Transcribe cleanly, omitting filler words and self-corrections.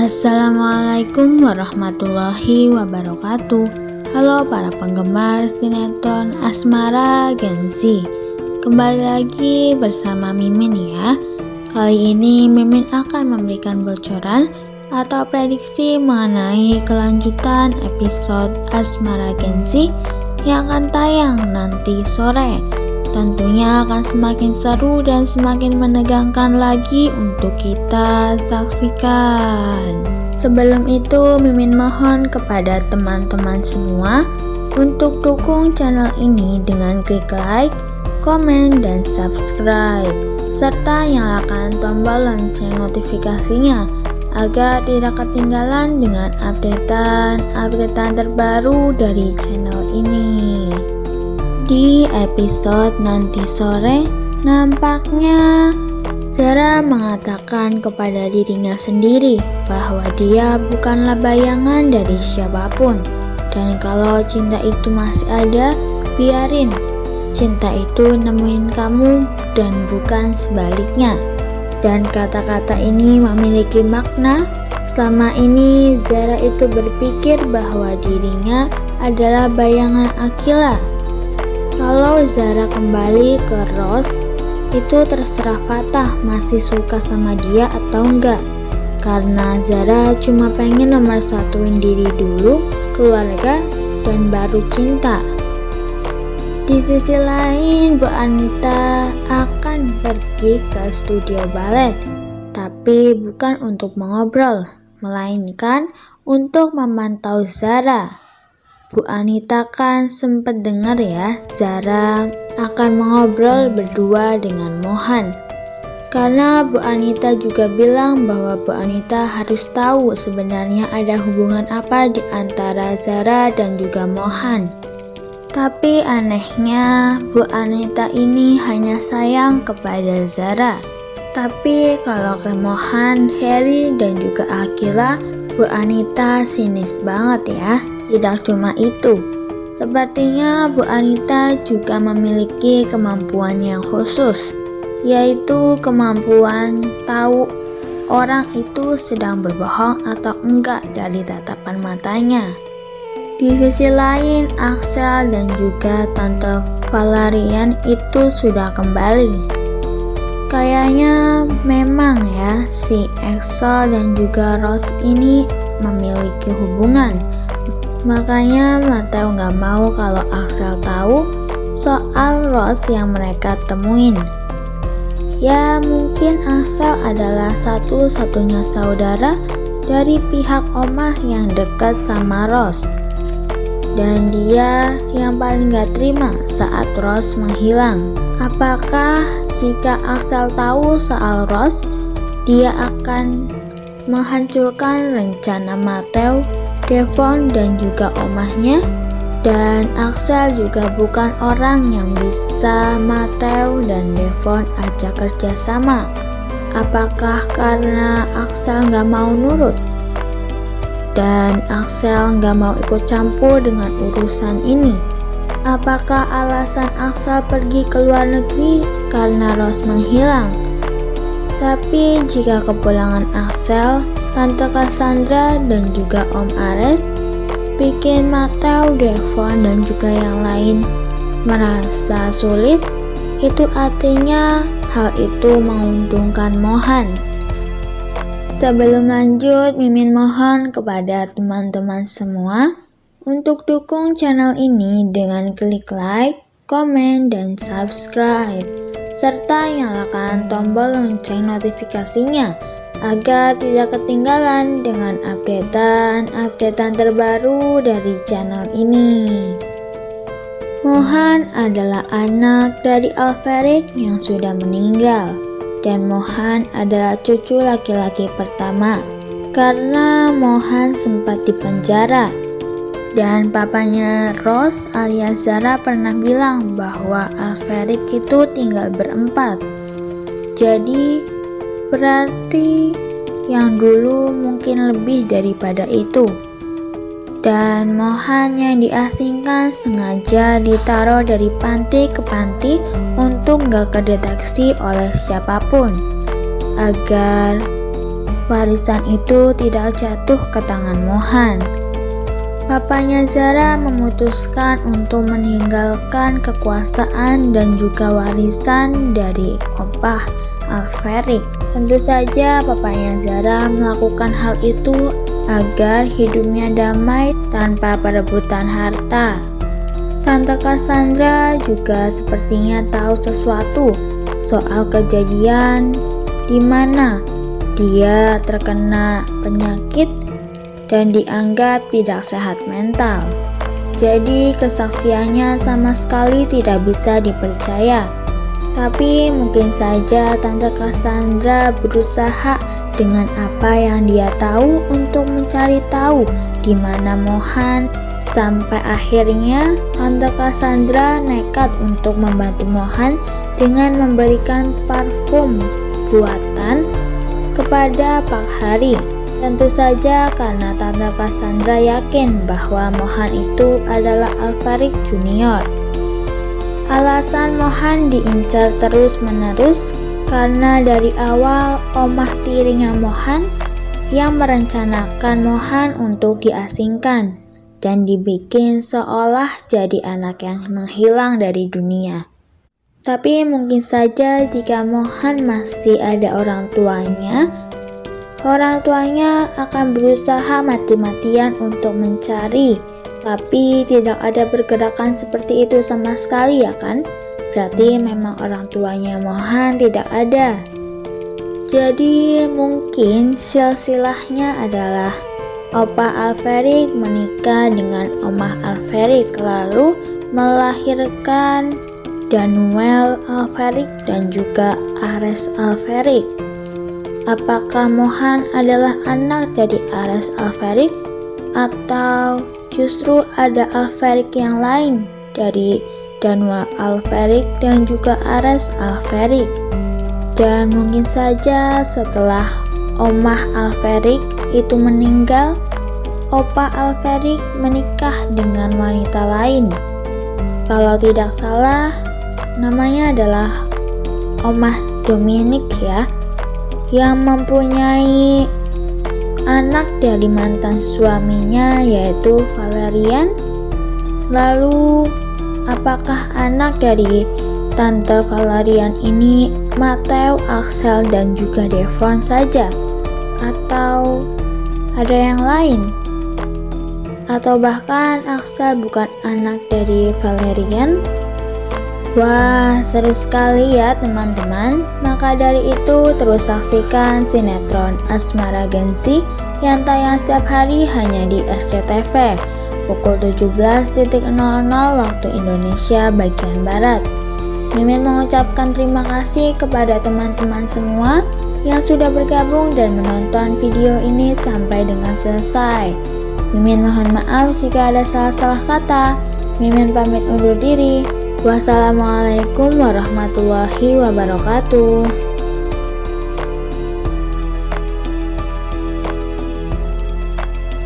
Assalamualaikum warahmatullahi wabarakatuh. Halo para penggemar sinetron Asmara Gen Z. Kembali lagi bersama Mimin ya. Kali ini Mimin akan memberikan bocoran atau prediksi mengenai kelanjutan episode Asmara Gen Z yang akan tayang nanti sore. Tentunya akan semakin seru dan semakin menegangkan lagi untuk kita saksikan. Sebelum itu, Mimin mohon kepada teman-teman semua untuk dukung channel ini dengan klik like, komen, dan subscribe, serta nyalakan tombol lonceng notifikasinya agar tidak ketinggalan dengan updatean terbaru dari channel ini. Di episode nanti sore, nampaknya Zara mengatakan kepada dirinya sendiri bahwa dia bukanlah bayangan dari siapapun. Dan kalau cinta itu masih ada, biarin. Cinta itu nemuin kamu dan bukan sebaliknya. Dan kata-kata ini memiliki makna. Selama ini Zara itu berpikir bahwa dirinya adalah bayangan Akila. Kalau Zara kembali ke Rose, itu terserah Fatah masih suka sama dia atau enggak. Karena Zara cuma pengen nomor satuin diri dulu, keluarga, dan baru cinta. Di sisi lain, Bu Anita akan pergi ke studio balet, tapi bukan untuk mengobrol, melainkan untuk memantau Zara. Bu Anita kan sempet dengar ya, Zara akan mengobrol berdua dengan Mohan. Karena Bu Anita juga bilang bahwa Bu Anita harus tahu sebenarnya ada hubungan apa di antara Zara dan juga Mohan. Tapi anehnya Bu Anita ini hanya sayang kepada Zara. Tapi kalau ke Mohan, Harry, dan juga Akila, Bu Anita sinis banget ya. Tidak cuma itu, sepertinya Bu Anita juga memiliki kemampuan yang khusus, yaitu kemampuan tahu orang itu sedang berbohong atau enggak dari tatapan matanya. Di sisi lain, Axel dan juga Tante Valerian itu sudah kembali. Kayaknya memang ya, si Axel dan juga Rose ini memiliki hubungan. Makanya Mateo gak mau kalau Axel tahu soal Rose yang mereka temuin. Ya mungkin Axel adalah satu-satunya saudara dari pihak omah yang dekat sama Rose. Dan dia yang paling gak terima saat Rose menghilang. Apakah jika Axel tahu soal Rose, dia akan menghancurkan rencana Mateo, Devon, dan juga omahnya? Dan Axel juga bukan orang yang bisa Mateo dan Devon ajak kerjasama. Apakah karena Axel gak mau nurut? Dan Axel gak mau ikut campur dengan urusan ini? Apakah alasan Axel pergi ke luar negeri karena Rose menghilang? Tapi jika kepulangan Axel, Tante Cassandra, dan juga Om Ares bikin Mateo, Devon, dan juga yang lain merasa sulit, itu artinya hal itu menguntungkan Mohan. Sebelum lanjut, Mimin mohon kepada teman-teman semua untuk dukung channel ini dengan klik like, komen, dan subscribe, serta nyalakan tombol lonceng notifikasinya agar tidak ketinggalan dengan updatean terbaru dari channel ini. Mohan adalah anak dari Alfred yang sudah meninggal, dan Mohan adalah cucu laki-laki pertama karena Mohan sempat dipenjara. Dan papanya Rose alias Zara pernah bilang bahwa Alfred itu tinggal berempat. Jadi berarti yang dulu mungkin lebih daripada itu. Dan Mohan yang diasingkan sengaja ditaruh dari panti ke panti untuk gak kedeteksi oleh siapapun, agar warisan itu tidak jatuh ke tangan Mohan. Papanya Zara memutuskan untuk meninggalkan kekuasaan dan juga warisan dari Opah Alferic. Tentu saja papanya Zara melakukan hal itu agar hidupnya damai tanpa perebutan harta. Tante Cassandra juga sepertinya tahu sesuatu soal kejadian di mana dia terkena penyakit dan dianggap tidak sehat mental. Jadi kesaksiannya sama sekali tidak bisa dipercaya. Tapi mungkin saja Tante Cassandra berusaha dengan apa yang dia tahu untuk mencari tahu di mana Mohan. Sampai akhirnya Tante Cassandra nekat untuk membantu Mohan dengan memberikan parfum buatan kepada Pak Hari. Tentu saja karena Tante Cassandra yakin bahwa Mohan itu adalah Alferic Junior. Alasan Mohan diincar terus-menerus karena dari awal omah tirinya Mohan yang merencanakan Mohan untuk diasingkan dan dibikin seolah jadi anak yang menghilang dari dunia. Tapi mungkin saja jika Mohan masih ada orang tuanya akan berusaha mati-matian untuk mencari, tapi tidak ada pergerakan seperti itu sama sekali ya kan? Berarti memang orang tuanya Mohan tidak ada. Jadi mungkin silsilahnya adalah Opah Alferic menikah dengan Omah Alferic lalu melahirkan Danuel Alferic dan juga Ares Alferic. Apakah Mohan adalah anak dari Ares Alferic atau justru ada Alferic yang lain dari Danuel Alferic dan juga Ares Alferic? Dan mungkin saja setelah Omah Alferic itu meninggal, Opah Alferic menikah dengan wanita lain. Kalau tidak salah, namanya adalah Omah Dominic ya, yang mempunyai anak dari mantan suaminya yaitu Valerian. Lalu apakah anak dari Tante Valerian ini Matthew, Axel, dan juga Devon saja? Atau ada yang lain? Atau bahkan Axel bukan anak dari Valerian? Wah, seru sekali ya teman-teman. Maka dari itu terus saksikan sinetron Asmara Genzi yang tayang setiap hari hanya di SCTV pukul 17.00 waktu Indonesia bagian Barat. Mimin mengucapkan terima kasih kepada teman-teman semua yang sudah bergabung dan menonton video ini sampai dengan selesai. Mimin mohon maaf jika ada salah-salah kata. Mimin pamit undur diri. Wassalamualaikum warahmatullahi wabarakatuh.